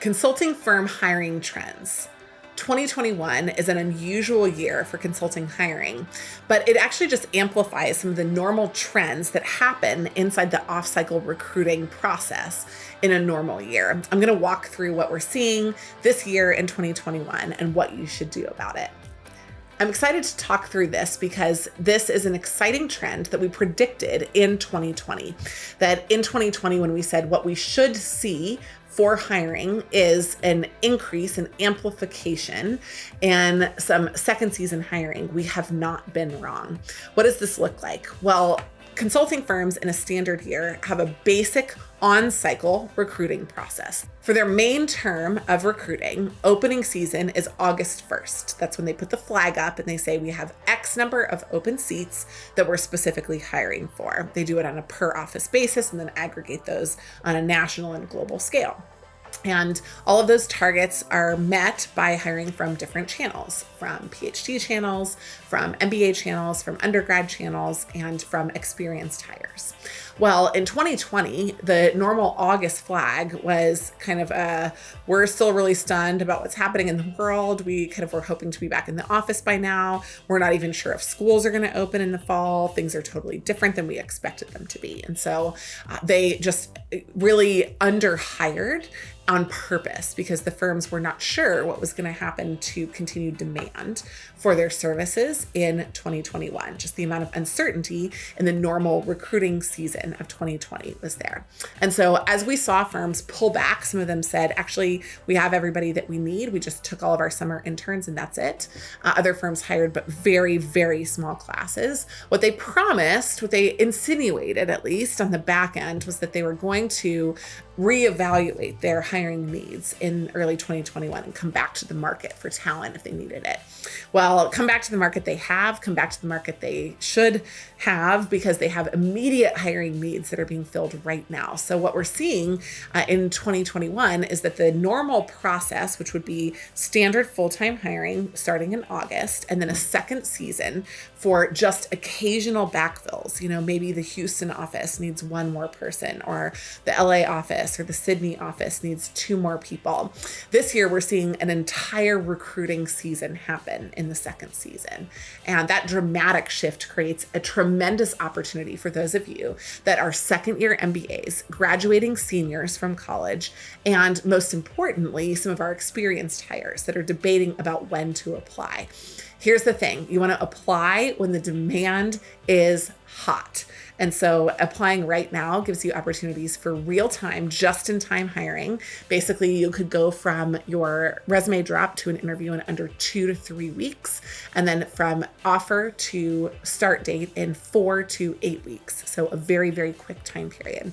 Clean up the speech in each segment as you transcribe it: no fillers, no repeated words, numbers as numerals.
Consulting firm hiring trends. 2021 is an unusual year for consulting hiring, but it actually just amplifies some of the normal trends that happen inside the off-cycle recruiting process in a normal year. I'm going to walk through what we're seeing this year in 2021 and what you should do about it. I'm excited to talk through this because this is an exciting trend that we predicted in 2020. That in 2020, when we said what we should see for hiring is an increase in amplification and some second season hiring, we have not been wrong. What does this look like? Well, consulting firms in a standard year have a basic on-cycle recruiting process. For their main term of recruiting, opening season is August 1st. That's when they put the flag up and they say, we have X number of open seats that we're specifically hiring for. They do it on a per office basis and then aggregate those on a national and global scale. And all of those targets are met by hiring from different channels, from PhD channels, from MBA channels, from undergrad channels, and from experienced hires. Well, in 2020, the normal August flag was kind of we're still really stunned about what's happening in the world. We kind of were hoping to be back in the office by now. We're not even sure if schools are going to open in the fall. Things are totally different than we expected them to be. And so they just really underhired on purpose because the firms were not sure what was going to happen to continued demand for their services in 2021. Just the amount of uncertainty in the normal recruiting season of 2020 was there. And so as we saw firms pull back, some of them said, actually, we have everybody that we need. We just took all of our summer interns and that's it. Other firms hired, but very, very small classes. What they promised, what they insinuated at least on the back end, was that they were going to reevaluate their hiring needs in early 2021 and come back to the market for talent if they needed it. Well, come back to the market they have, come back to the market they should have because they have immediate hiring needs that are being filled right now. So what we're seeing in 2021 is that the normal process, which would be standard full-time hiring starting in August, and then a second season for just occasional backfills. You know, maybe the Houston office needs one more person, or the LA office or the Sydney office needs two more people. This year, we're seeing an entire recruiting season happen in the second season. And that dramatic shift creates a tremendous opportunity for those of you that are second year MBAs, graduating seniors from college, and most importantly, some of our experienced hires that are debating about when to apply. Here's the thing, you want to apply when the demand is hot. And so applying right now gives you opportunities for real-time, just-in-time hiring. Basically, you could go from your resume drop to an interview in under 2 to 3 weeks, and then from offer to start date in 4 to 8 weeks. So a very, very quick time period.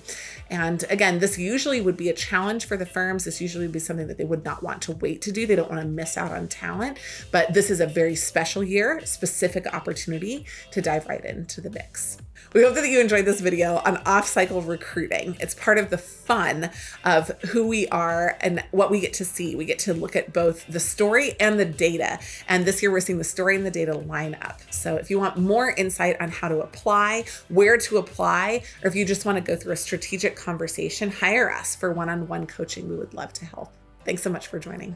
And again, this usually would be a challenge for the firms. This usually would be something that they would not want to wait to do. They don't want to miss out on talent, but this is a very special year, specific opportunity to dive right into the mix. We hope that you enjoyed this video on off-cycle recruiting. It's part of the fun of who we are and what we get to see. We get to look at both the story and the data. And this year we're seeing the story and the data line up. So if you want more insight on how to apply, where to apply, or if you just want to go through a strategic conversation, hire us for one-on-one coaching. We would love to help. Thanks so much for joining.